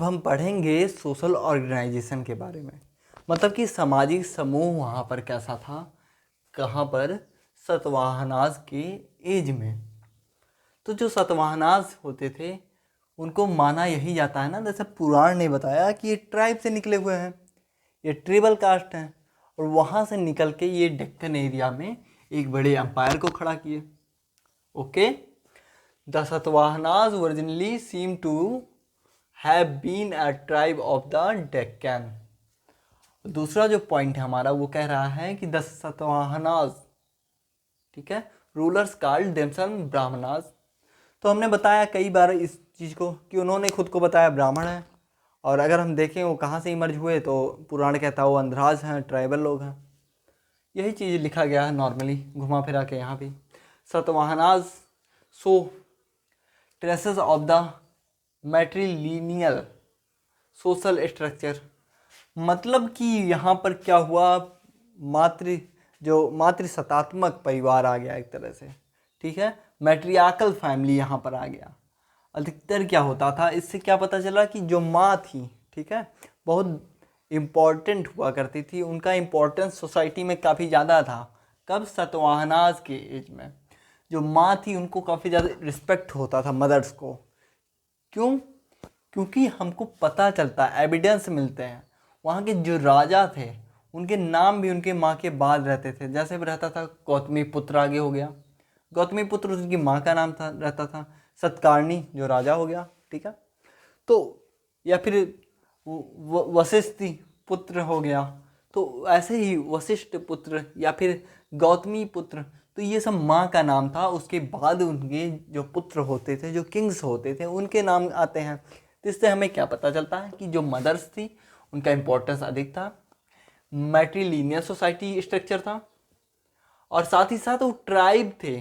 अब हम पढ़ेंगे सोशल ऑर्गेनाइजेशन के बारे में। मतलब कि सामाजिक समूह वहाँ पर कैसा था, कहाँ पर, सतवाहनाज के एज में। तो जो सतवाहनाज होते थे उनको माना यही जाता है ना, जैसे पुराण ने बताया कि ये ट्राइब से निकले हुए हैं, ये ट्रिबल कास्ट हैं, और वहाँ से निकल के ये डेक्कन एरिया में एक बड़े एम्पायर को खड़ा किए। Okay, the Satavahanas originally seem to have been a tribe of the Deccan. दूसरा जो पॉइंट है हमारा वो कह रहा है कि द सतवाहनाज, ठीक है, रूलर्स कॉल्ड देमसेल्व्स ब्राह्मणाज। तो हमने बताया कई बार इस चीज़ को कि उन्होंने खुद को बताया ब्राह्मण है, और अगर हम देखें वो कहाँ से इमर्ज हुए तो पुराण कहता है वो अंधराज हैं, ट्राइबल लोग हैं। यही चीज़ लिखा गया है नॉर्मली घुमा फिरा के यहाँ भी। Satavahanas show traces of the matrilineal social structure. मतलब कि यहाँ पर क्या हुआ, मातृ सत्तात्मक परिवार आ गया एक तरह से, ठीक है, मैट्रियाकल फैमिली यहाँ पर आ गया। अधिकतर क्या होता था, इससे क्या पता चला कि जो माँ थी, ठीक है, बहुत इम्पॉर्टेंट हुआ करती थी, उनका इम्पोर्टेंस सोसाइटी में काफ़ी ज़्यादा था। कब, सतवाहनाज के एज में जो माँ थी उनको काफ़ी ज़्यादा रिस्पेक्ट होता था, मदर्स को। क्यों? क्योंकि हमको पता चलता है, एविडेंस मिलते हैं, वहाँ के जो राजा थे उनके नाम भी उनके माँ के बाद रहते थे। जैसे रहता था गौतमी पुत्र, आगे हो गया गौतमी पुत्र, उनकी माँ का नाम था, रहता था सतकारणी जो राजा हो गया, ठीक है। तो या फिर वशिष्ठ पुत्र हो गया, तो ऐसे ही वशिष्ठ पुत्र या फिर गौतमी पुत्र, तो ये सब माँ का नाम था। उसके बाद उनके जो पुत्र होते थे, जो किंग्स होते थे, उनके नाम आते हैं। तो इससे हमें क्या पता चलता है कि जो मदर्स थी उनका इम्पोर्टेंस अधिक था, मैट्रिलिनियल सोसाइटी स्ट्रक्चर था, और साथ ही साथ वो ट्राइब थे।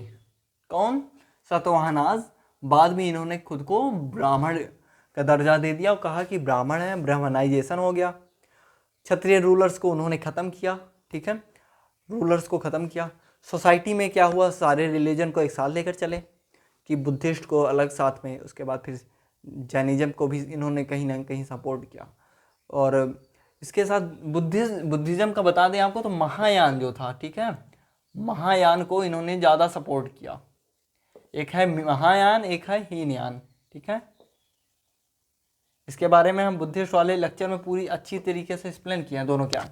कौन? सतवाहनाज। बाद में इन्होंने खुद को ब्राह्मण का दर्जा दे दिया और कहा कि ब्राह्मण है, ब्राह्मणाइजेशन हो गया। क्षत्रिय रूलर्स को उन्होंने ख़त्म किया, ठीक है, रूलर्स को ख़त्म किया। सोसाइटी में क्या हुआ, सारे रिलीजन को एक साथ लेकर चले कि बुद्धिस्ट को अलग साथ में, उसके बाद फिर जैनिज्म को भी इन्होंने कहीं ना कहीं सपोर्ट किया। और इसके साथ बुद्धिज़्म का बता दें आपको, तो महायान जो था, ठीक है, महायान को इन्होंने ज़्यादा सपोर्ट किया। एक है महायान, एक है हीनयान, ठीक है। इसके बारे में हम बुद्धिस्ट वाले लेक्चर में पूरी अच्छी तरीके से एक्सप्लेन किए हैं दोनों क्या,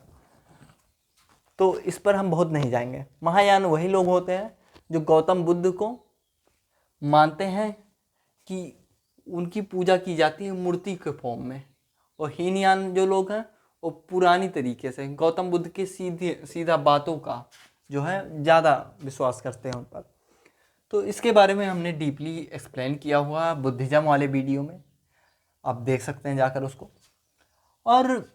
तो इस पर हम बहुत नहीं जाएंगे। महायान वही लोग होते हैं जो गौतम बुद्ध को मानते हैं कि उनकी पूजा की जाती है मूर्ति के फॉर्म में, और हीनयान जो लोग हैं वो पुरानी तरीके से गौतम बुद्ध के सीधा बातों का जो है ज़्यादा विश्वास करते हैं उन पर। तो इसके बारे में हमने डीपली एक्सप्लेन किया हुआ बुद्धिज़्म वाले वीडियो में, आप देख सकते हैं जाकर उसको। और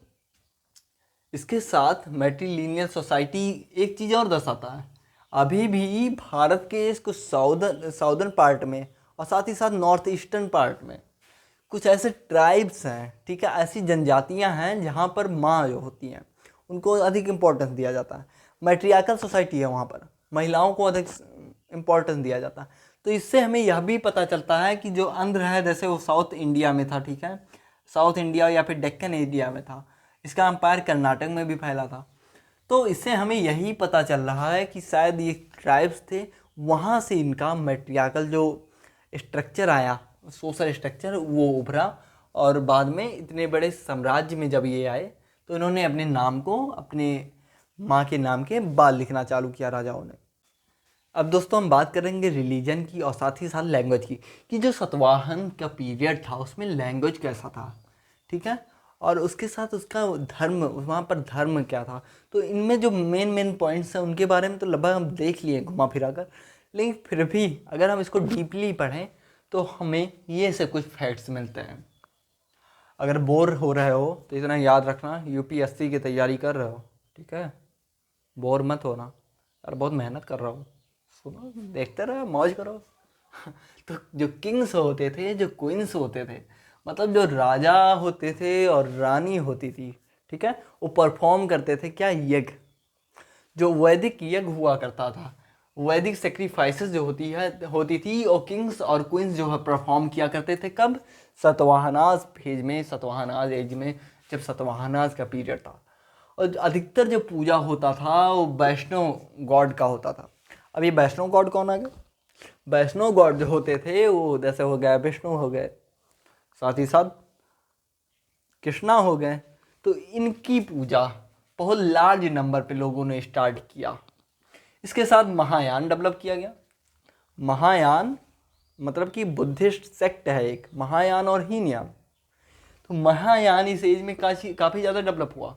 इसके साथ मैट्रिलिनियल सोसाइटी एक चीज़ और दर्शाता है, अभी भी भारत के कुछ साउदर्न पार्ट में और साथ ही साथ नॉर्थ ईस्टर्न पार्ट में कुछ ऐसे ट्राइब्स हैं, ठीक है, ऐसी जनजातियां हैं जहाँ पर माँ जो होती हैं उनको अधिक इम्पोर्टेंस दिया जाता है। मैट्रियार्कल सोसाइटी है, वहाँ पर महिलाओं को अधिक इम्पोर्टेंस दिया जाता है। तो इससे हमें यह भी पता चलता है कि जो आंध्र है, जैसे वो साउथ इंडिया में था, ठीक है, साउथ इंडिया या फिर डेक्कन एरिया में था, इसका एम्पायर कर्नाटक में भी फैला था। तो इससे हमें यही पता चल रहा है कि शायद ये ट्राइब्स थे, वहाँ से इनका मैट्रियार्कल जो स्ट्रक्चर आया, सोशल स्ट्रक्चर, वो उभरा, और बाद में इतने बड़े साम्राज्य में जब ये आए तो इन्होंने अपने नाम को अपने माँ के नाम के बाद लिखना चालू किया राजाओं ने। अब दोस्तों हम बात करेंगे रिलीजन की और साथ ही साथ लैंग्वेज की, कि जो सतवाहन का पीरियड था उसमें लैंग्वेज कैसा था, ठीक है, और उसके साथ उसका धर्म, वहाँ पर धर्म क्या था। तो इनमें जो मेन पॉइंट्स हैं उनके बारे में तो लगभग हम देख लिए घुमा फिरा कर, लेकिन फिर भी अगर हम इसको डीपली पढ़ें तो हमें ये से कुछ फैक्ट्स मिलते हैं। अगर बोर हो रहे हो तो इतना याद रखना, यूपीएससी की तैयारी कर रहे हो, ठीक है, बोर मत होना, और बहुत मेहनत कर रहा हूँ, सुनो, देखते रहो, मौज करो। तो जो किंग्स होते थे, जो क्वींस होते थे, मतलब जो राजा होते थे और रानी होती थी, ठीक है, वो परफॉर्म करते थे क्या, यज्ञ, जो वैदिक यज्ञ हुआ करता था। वैदिक सेक्रीफाइसेस जो होती थी, और किंग्स और क्वींस जो है परफॉर्म किया करते थे। कब? सतवाहनाज फेज में, सतवाहनाज एज में, जब सतवाहनाज का पीरियड था। और अधिकतर जो पूजा होता था वो वैष्णव गॉड का होता था। अब ये वैष्णव गॉड कौन आ गए? वैष्णव गॉड जो होते थे वो जैसे हो गए विष्णु हो गए, साथ ही साथ कृष्णा हो गए। तो इनकी पूजा बहुत लार्ज नंबर पे लोगों ने स्टार्ट किया। इसके साथ महायान डेवलप किया गया। महायान मतलब कि बुद्धिस्ट सेक्ट है एक, महायान और हीनयान। तो महायान इस एज में काफ़ी ज़्यादा डेवलप हुआ।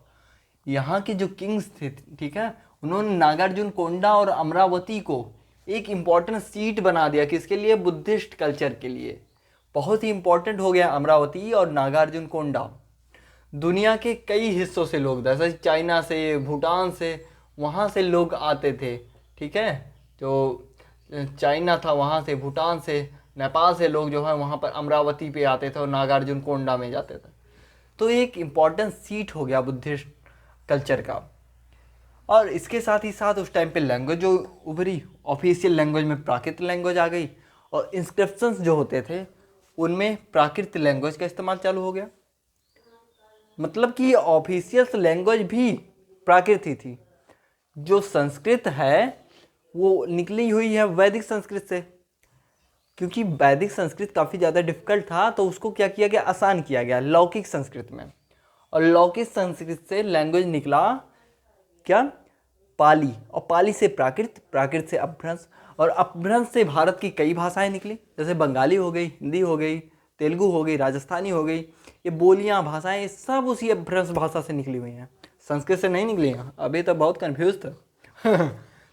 यहाँ के जो किंग्स थे, ठीक है, उन्होंने नागार्जुन कोंडा और अमरावती को एक इम्पॉर्टेंट सीट बना दिया। किसके लिए? बुद्धिस्ट कल्चर के लिए। बहुत ही इम्पॉर्टेंट हो गया अमरावती और नागार्जुन कोंडा। दुनिया के कई हिस्सों से लोग, जैसे चाइना से, भूटान से, वहाँ से लोग आते थे, ठीक है। जो चाइना था वहाँ से, भूटान से, नेपाल से लोग जो है वहाँ पर अमरावती पे आते थे और नागार्जुन कोंडा में जाते थे। तो एक इम्पॉर्टेंट सीट हो गया बुद्धिस्ट कल्चर का। और इसके साथ ही साथ उस टाइम पे लैंग्वेज जो उभरी, ऑफिशियल लैंग्वेज में प्राकृत लैंग्वेज आ गई, और इंस्क्रिप्शंस जो होते थे उनमें प्राकृत लैंग्वेज का इस्तेमाल चालू हो गया। मतलब कि ऑफिशियल लैंग्वेज भी प्राकृत ही थी। जो संस्कृत है वो निकली हुई है वैदिक संस्कृत से, क्योंकि वैदिक संस्कृत काफ़ी ज़्यादा डिफिकल्ट था, तो उसको क्या किया गया? आसान किया गया लौकिक संस्कृत में। और लौकिक संस्कृत से लैंग्वेज निकला क्या? पाली, और पाली से प्राकृत, प्राकृत से अपभ्रंश, और अपभ्रंश से भारत की कई भाषाएं निकली, जैसे बंगाली हो गई, हिंदी हो गई, तेलुगु हो गई, राजस्थानी हो गई। ये बोलियां, भाषाएं सब उसी अपभ्रंश भाषा से निकली हुई हैं, संस्कृत से नहीं निकली हैं। अभी तो बहुत कन्फ्यूज था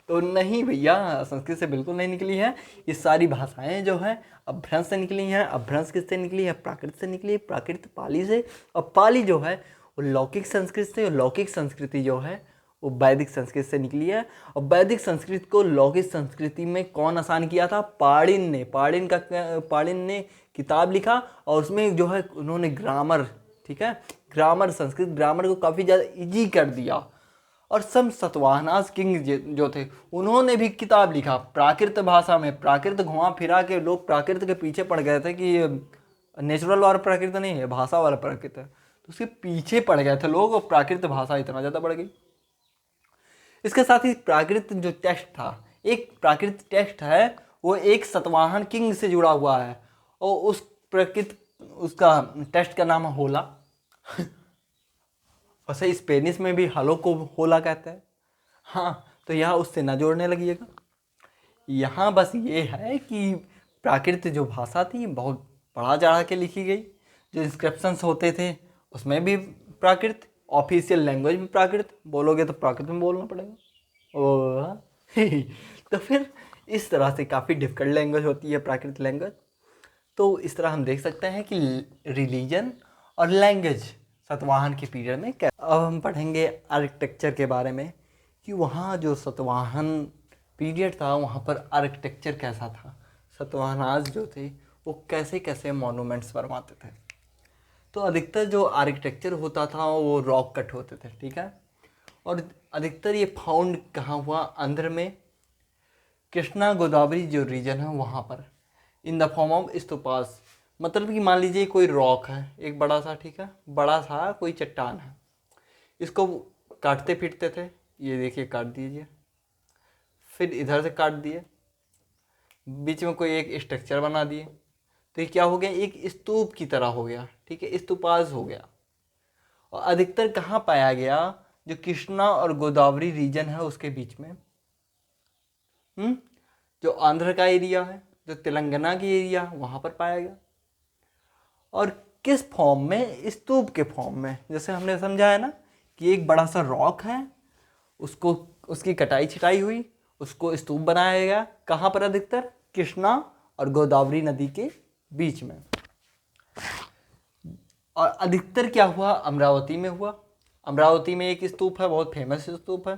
तो नहीं भैया, संस्कृत से बिल्कुल नहीं निकली है। ये सारी भाषाएं जो हैं अपभ्रंश से निकली हैं। अपभ्रंश किससे निकली है? प्राकृत से निकली है, प्राकृत पाली से, और पाली जो है वो लौकिक संस्कृत से, और लौकिक संस्कृति जो है वो वैदिक संस्कृत से निकली है। और वैदिक संस्कृत को लौकिक संस्कृति में कौन आसान किया था? पाणिन ने। पाणिन ने किताब लिखा, और उसमें जो है उन्होंने ग्रामर, ठीक है, ग्रामर, संस्कृत ग्रामर को काफ़ी ज़्यादा इजी कर दिया। और सब सतवाहनास किंग जो थे उन्होंने भी किताब लिखा प्राकृत भाषा में। प्राकृत घुमा फिरा के लोग प्राकृत के पीछे पड़ गए थे कि नेचुरल वाला प्राकृत नहीं है, भाषा वाला प्राकृत है, तो उसके पीछे पड़ गए थे लोग, और प्राकृत भाषा इतना ज़्यादा बढ़ गई। इसके साथ ही प्राकृत जो टेक्स्ट था, एक प्राकृत टेक्स्ट है वो एक सतवाहन किंग से जुड़ा हुआ है, और उस प्राकृत उसका टेक्स्ट का नाम है होला वैसे स्पेनिश में भी हलो को होला कहते हैं। हाँ, तो यहाँ उससे ना जोड़ने लगिएगा। यहाँ बस ये है कि प्राकृत जो भाषा थी बहुत बढ़ा चढ़ा के लिखी गई। जो इंस्क्रिप्शंस होते थे उसमें भी प्राकृत, ऑफिशियल लैंग्वेज भी प्राकृत, बोलोगे तो प्राकृत में बोलना पड़ेगा। ओ तो फिर इस तरह से काफ़ी डिफिकल्ट लैंग्वेज होती है प्राकृत लैंग्वेज। तो इस तरह हम देख सकते हैं कि रिलीजन और लैंग्वेज सतवाहन के पीरियड में क्या। अब हम पढ़ेंगे आर्किटेक्चर के बारे में कि वहाँ जो सतवाहन पीरियड था वहाँ पर आर्किटेक्चर कैसा था, सतवाहनाज जो थे वो कैसे कैसे मॉन्यूमेंट्स बनवाते थे। तो अधिकतर जो आर्किटेक्चर होता था वो रॉक कट होते थे, ठीक है। और अधिकतर ये फाउंड कहाँ हुआ? आंध्र में, कृष्णा गोदावरी जो रीजन है वहाँ पर, in the form of stupas. मतलब कि मान लीजिए कोई रॉक है एक बड़ा सा, ठीक है, बड़ा सा कोई चट्टान है, इसको काटते फिरते थे, ये देखिए काट दीजिए, फिर इधर से काट दिए, बीच में कोई एक स्ट्रक्चर बना दिए, तो ये क्या हो गया? एक स्तूप की तरह हो गया, ठीक है, स्तूपास हो गया। और अधिकतर कहाँ पाया गया? जो कृष्णा और गोदावरी रीजन है उसके बीच में, जो आंध्र का एरिया है, जो तेलंगाना की एरिया वहाँ पर पाया गया। और किस फॉर्म में? स्तूप के फॉर्म में। जैसे हमने समझा है ना कि एक बड़ा सा रॉक है, उसको उसकी कटाई छिटाई हुई, उसको स्तूप बनाया गया। कहाँ पर? अधिकतर कृष्णा और गोदावरी नदी के बीच में। और अधिकतर क्या हुआ? अमरावती में हुआ। अमरावती में एक स्तूप है, बहुत फेमस स्तूप है,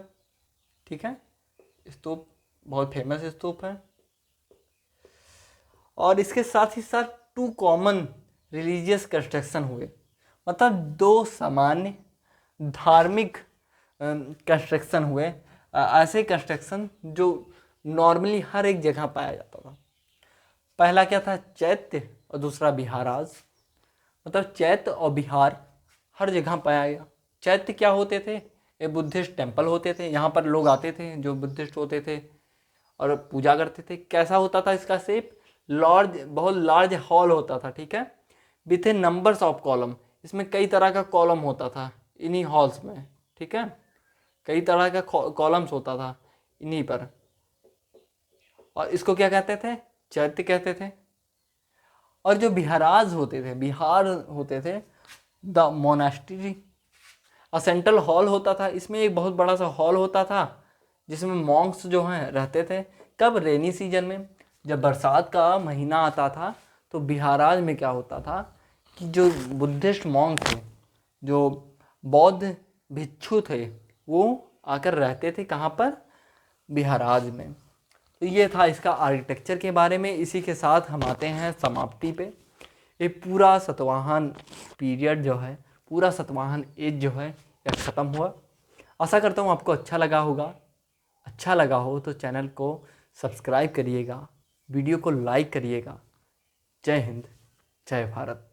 ठीक है, स्तूप बहुत फेमस स्तूप है। और इसके साथ ही साथ 2 कॉमन रिलीजियस कंस्ट्रक्शन हुए, मतलब 2 सामान्य धार्मिक कंस्ट्रक्शन हुए। ऐसे कंस्ट्रक्शन जो नॉर्मली हर एक जगह पाया जाता था। पहला क्या था, चैत्य, और दूसरा बिहाराज। मतलब चैत्य और बिहार हर जगह पाया गया। चैत्य क्या होते थे, ये बुद्धिस्ट टेम्पल होते थे, यहाँ पर लोग आते थे जो बुद्धिस्ट होते थे और पूजा करते थे। कैसा होता था इसका शेप, लार्ज, बहुत लार्ज हॉल होता था, ठीक है, with A numbers of column. इसमें कई तरह का कॉलम होता था इन्हीं हॉल्स में, ठीक है, कई तरह का कॉलम्स होता था इन्हीं पर। और इसको क्या कहते थे, चैत्य कहते थे। और जो बिहाराज होते थे, बिहार होते थे, द मोनास्ट्री, और सेंट्रल हॉल होता था। इसमें एक बहुत बड़ा सा हॉल होता था जिसमें मॉन्क्स जो हैं रहते थे। कब, रेनी सीजन में, जब बरसात का महीना आता था तो बिहाराज में क्या होता था कि जो बुद्धिस्ट मॉन्क थे, जो बौद्ध भिक्षु थे, वो आकर रहते थे कहाँ पर, बिहाराज में। तो ये था इसका आर्किटेक्चर के बारे में। इसी के साथ हम आते हैं समाप्ति पे। ये पूरा सतवाहन पीरियड जो है, पूरा सतवाहन एज जो है, यह ख़त्म हुआ। आशा करता हूँ आपको अच्छा लगा होगा। अच्छा लगा हो तो चैनल को सब्सक्राइब करिएगा, वीडियो को लाइक करिएगा। जय हिंद, जय भारत।